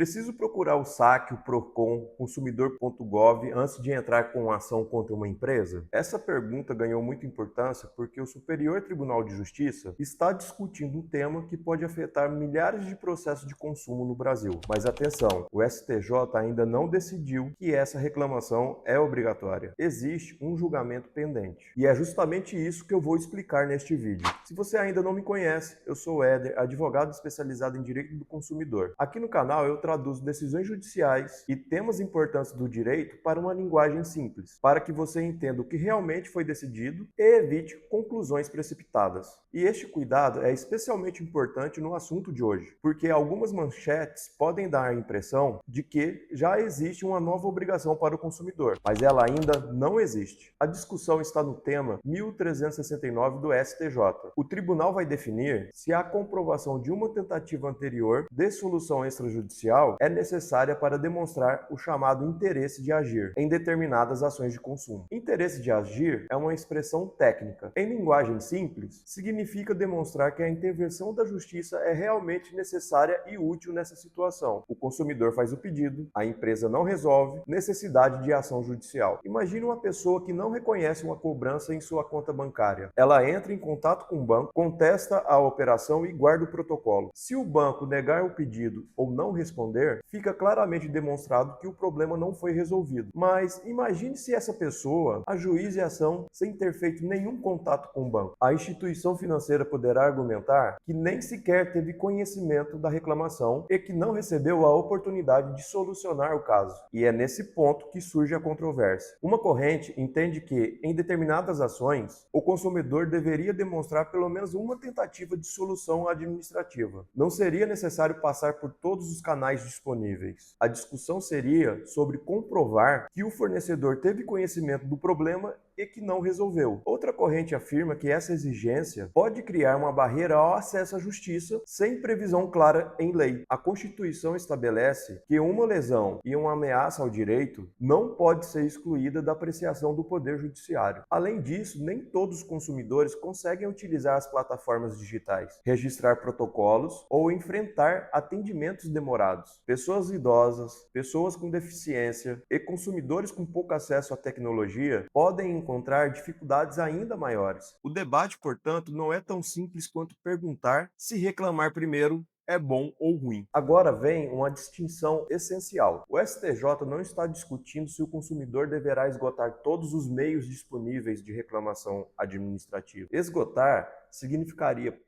Preciso procurar o SAC, o PROCON, consumidor.gov antes de entrar com ação contra uma empresa? Essa pergunta ganhou muita importância porque o Superior Tribunal de Justiça está discutindo um tema que pode afetar milhares de processos de consumo no Brasil. Mas atenção, o STJ ainda não decidiu que essa reclamação é obrigatória. Existe um julgamento pendente. E é justamente isso que eu vou explicar neste vídeo. Se você ainda não me conhece, eu sou o Éder, advogado especializado em direito do consumidor. Aqui no canal eu traduzo decisões judiciais e temas importantes do direito para uma linguagem simples, para que você entenda o que realmente foi decidido e evite conclusões precipitadas. E este cuidado é especialmente importante no assunto de hoje, porque algumas manchetes podem dar a impressão de que já existe uma nova obrigação para o consumidor, mas ela ainda não existe. A discussão está no tema 1369 do STJ. O tribunal vai definir se a comprovação de uma tentativa anterior de solução extrajudicial é necessária para demonstrar o chamado interesse de agir em determinadas ações de consumo. Interesse de agir é uma expressão técnica. Em linguagem simples, significa demonstrar que a intervenção da justiça é realmente necessária e útil nessa situação. O consumidor faz o pedido, a empresa não resolve, necessidade de ação judicial. Imagine uma pessoa que não reconhece uma cobrança em sua conta bancária. Ela entra em contato com o banco, contesta a operação e guarda o protocolo. Se o banco negar o pedido ou não responder, fica claramente demonstrado que o problema não foi resolvido. Mas imagine se essa pessoa ajuize a ação sem ter feito nenhum contato com o banco. A instituição financeira poderá argumentar que nem sequer teve conhecimento da reclamação e que não recebeu a oportunidade de solucionar o caso. E é nesse ponto que surge a controvérsia. Uma corrente entende que, em determinadas ações, o consumidor deveria demonstrar pelo menos uma tentativa de solução administrativa. Não seria necessário passar por todos os canais disponíveis. A discussão seria sobre comprovar que o fornecedor teve conhecimento do problema e que não resolveu. Outra corrente afirma que essa exigência pode criar uma barreira ao acesso à justiça sem previsão clara em lei. A Constituição estabelece que uma lesão e uma ameaça ao direito não pode ser excluída da apreciação do Poder Judiciário. Além disso, nem todos os consumidores conseguem utilizar as plataformas digitais, registrar protocolos ou enfrentar atendimentos demorados. Pessoas idosas, pessoas com deficiência e consumidores com pouco acesso à tecnologia podem encontrar dificuldades ainda maiores. O debate, portanto, não é tão simples quanto perguntar se reclamar primeiro é bom ou ruim. Agora vem uma distinção essencial. O STJ não está discutindo se o consumidor deverá esgotar todos os meios disponíveis de reclamação administrativa. Esgotar significaria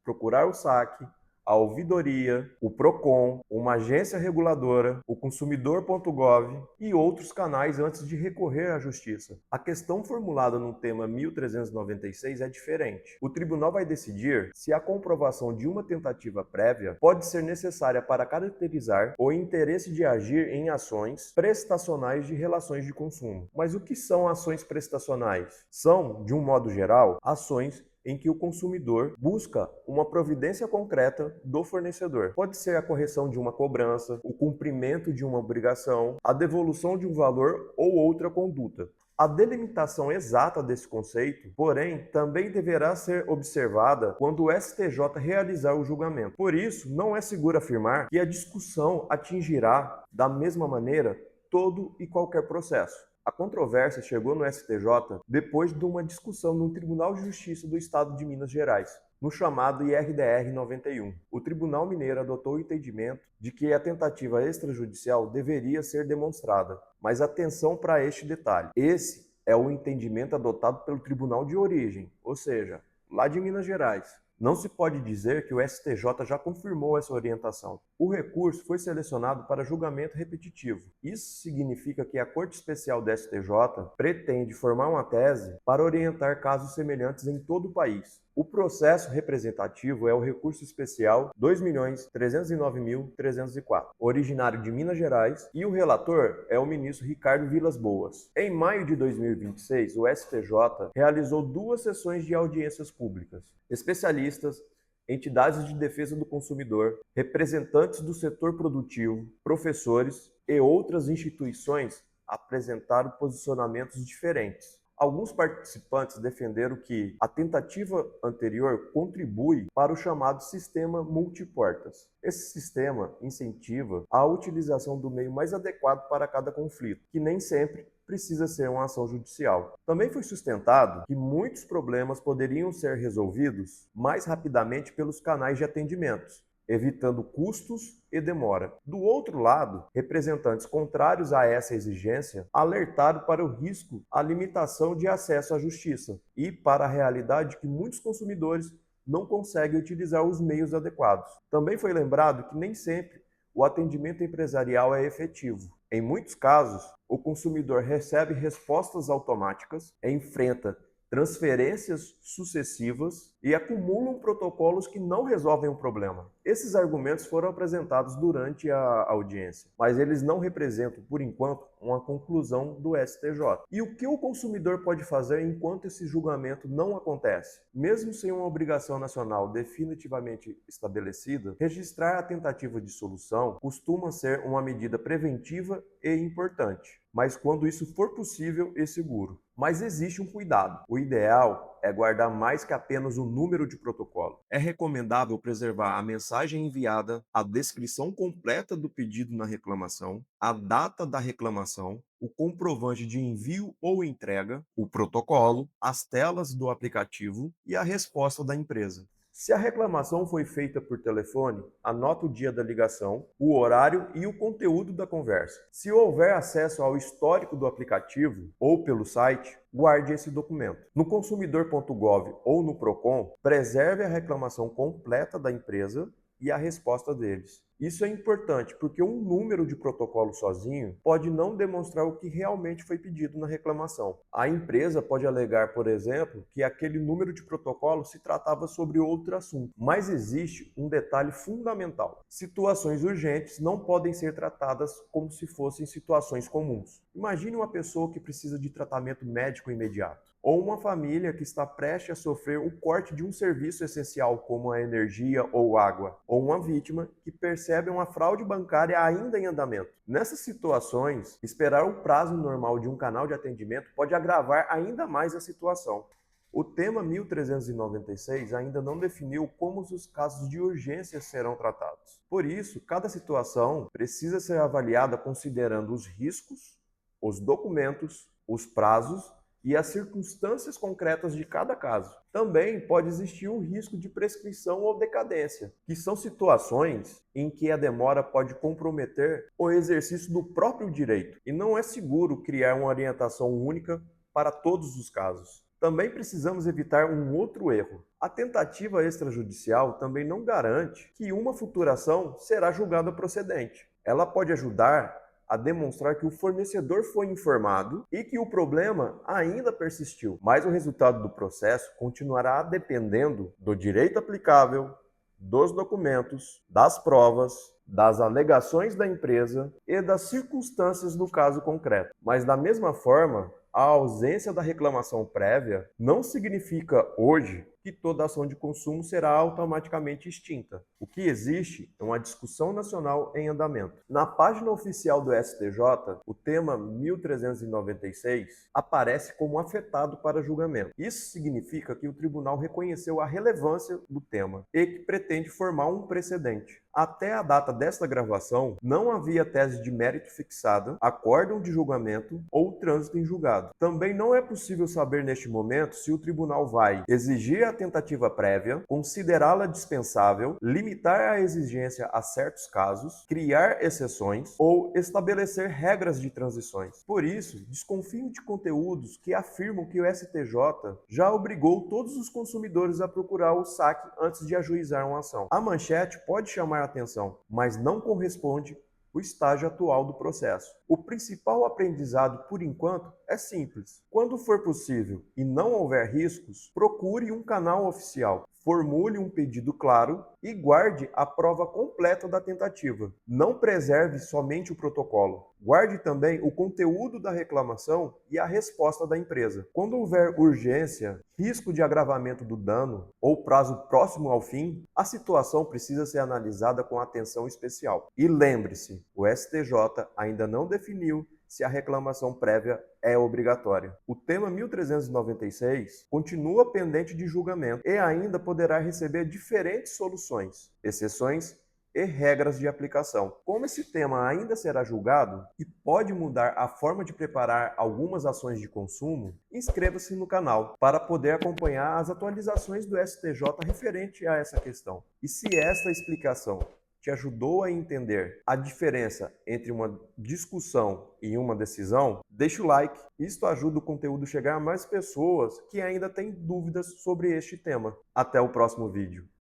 procurar o SAC, a ouvidoria, o PROCON, uma agência reguladora, o consumidor.gov e outros canais antes de recorrer à justiça. A questão formulada no tema 1396 é diferente. O tribunal vai decidir se a comprovação de uma tentativa prévia pode ser necessária para caracterizar o interesse de agir em ações prestacionais de relações de consumo. Mas o que são ações prestacionais? São, de um modo geral, ações em que o consumidor busca uma providência concreta do fornecedor. Pode ser a correção de uma cobrança, o cumprimento de uma obrigação, a devolução de um valor ou outra conduta. A delimitação exata desse conceito, porém, também deverá ser observada quando o STJ realizar o julgamento. Por isso, não é seguro afirmar que a discussão atingirá, da mesma maneira, todo e qualquer processo. A controvérsia chegou no STJ depois de uma discussão no Tribunal de Justiça do Estado de Minas Gerais, no chamado IRDR 91. O Tribunal Mineiro adotou o entendimento de que a tentativa extrajudicial deveria ser demonstrada. Mas atenção para este detalhe. Esse é o entendimento adotado pelo Tribunal de Origem, ou seja, lá de Minas Gerais. Não se pode dizer que o STJ já confirmou essa orientação. O recurso foi selecionado para julgamento repetitivo. Isso significa que a Corte Especial do STJ pretende formar uma tese para orientar casos semelhantes em todo o país. O processo representativo é o recurso especial 2.309.304, originário de Minas Gerais, e o relator é o ministro Ricardo Vilas Boas. Em maio de 2026, o STJ realizou 2 sessões de audiências públicas. Especialistas, entidades de defesa do consumidor, representantes do setor produtivo, professores e outras instituições apresentaram posicionamentos diferentes. Alguns participantes defenderam que a tentativa anterior contribui para o chamado sistema multiportas. Esse sistema incentiva a utilização do meio mais adequado para cada conflito, que nem sempre precisa ser uma ação judicial. Também foi sustentado que muitos problemas poderiam ser resolvidos mais rapidamente pelos canais de atendimentos, evitando custos e demora. Do outro lado, representantes contrários a essa exigência alertaram para o risco à limitação de acesso à justiça e para a realidade que muitos consumidores não conseguem utilizar os meios adequados. Também foi lembrado que nem sempre o atendimento empresarial é efetivo. Em muitos casos, o consumidor recebe respostas automáticas, enfrenta transferências sucessivas e acumulam protocolos que não resolvem o problema. Esses argumentos foram apresentados durante a audiência, mas eles não representam, por enquanto, uma conclusão do STJ. E o que o consumidor pode fazer enquanto esse julgamento não acontece? Mesmo sem uma obrigação nacional definitivamente estabelecida, registrar a tentativa de solução costuma ser uma medida preventiva e importante, mas quando isso for possível e seguro. Mas existe um cuidado. O ideal é guardar mais que apenas o número de protocolo. É recomendável preservar a mensagem enviada, a descrição completa do pedido na reclamação, a data da reclamação, o comprovante de envio ou entrega, o protocolo, as telas do aplicativo e a resposta da empresa. Se a reclamação foi feita por telefone, anota o dia da ligação, o horário e o conteúdo da conversa. Se houver acesso ao histórico do aplicativo ou pelo site, guarde esse documento. No consumidor.gov ou no Procon, preserve a reclamação completa da empresa e a resposta deles. Isso é importante porque um número de protocolo sozinho pode não demonstrar o que realmente foi pedido na reclamação. A empresa pode alegar, por exemplo, que aquele número de protocolo se tratava sobre outro assunto. Mas existe um detalhe fundamental. Situações urgentes não podem ser tratadas como se fossem situações comuns. Imagine uma pessoa que precisa de tratamento médico imediato, ou uma família que está prestes a sofrer o corte de um serviço essencial como a energia ou água, ou uma vítima que percebe uma fraude bancária ainda em andamento. Nessas situações, esperar o prazo normal de um canal de atendimento pode agravar ainda mais a situação. O tema 1396 ainda não definiu como os casos de urgência serão tratados. Por isso, cada situação precisa ser avaliada considerando os riscos, os documentos, os prazos e as circunstâncias concretas de cada caso. Também pode existir o risco de prescrição ou decadência, que são situações em que a demora pode comprometer o exercício do próprio direito, e não é seguro criar uma orientação única para todos os casos. Também precisamos evitar um outro erro. A tentativa extrajudicial também não garante que uma futura ação será julgada procedente. Ela pode ajudar a demonstrar que o fornecedor foi informado e que o problema ainda persistiu, mas o resultado do processo continuará dependendo do direito aplicável, dos documentos, das provas, das alegações da empresa e das circunstâncias do caso concreto. Mas da mesma forma, a ausência da reclamação prévia não significa hoje que toda ação de consumo será automaticamente extinta. O que existe é uma discussão nacional em andamento. Na página oficial do STJ, o tema 1396 aparece como afetado para julgamento. Isso significa que o tribunal reconheceu a relevância do tema e que pretende formar um precedente. Até a data desta gravação, não havia tese de mérito fixada, acórdão de julgamento ou trânsito em julgado. Também não é possível saber neste momento se o tribunal vai exigir a tentativa prévia, considerá-la dispensável, limitar a exigência a certos casos, criar exceções ou estabelecer regras de transições. Por isso, desconfio de conteúdos que afirmam que o STJ já obrigou todos os consumidores a procurar o saque antes de ajuizar uma ação. A manchete pode chamar a atenção, mas não corresponde o estágio atual do processo. O principal aprendizado, por enquanto, é simples. Quando for possível e não houver riscos, procure um canal oficial, formule um pedido claro e guarde a prova completa da tentativa. Não preserve somente o protocolo. Guarde também o conteúdo da reclamação e a resposta da empresa. Quando houver urgência, risco de agravamento do dano ou prazo próximo ao fim, a situação precisa ser analisada com atenção especial. E lembre-se, o STJ ainda não definiu se a reclamação prévia é obrigatória. O tema 1396 continua pendente de julgamento e ainda poderá receber diferentes soluções, exceções e regras de aplicação. Como esse tema ainda será julgado e pode mudar a forma de preparar algumas ações de consumo, inscreva-se no canal para poder acompanhar as atualizações do STJ referente a essa questão. E se esta explicação te ajudou a entender a diferença entre uma discussão e uma decisão, deixe o like. Isto ajuda o conteúdo a chegar a mais pessoas que ainda têm dúvidas sobre este tema. Até o próximo vídeo.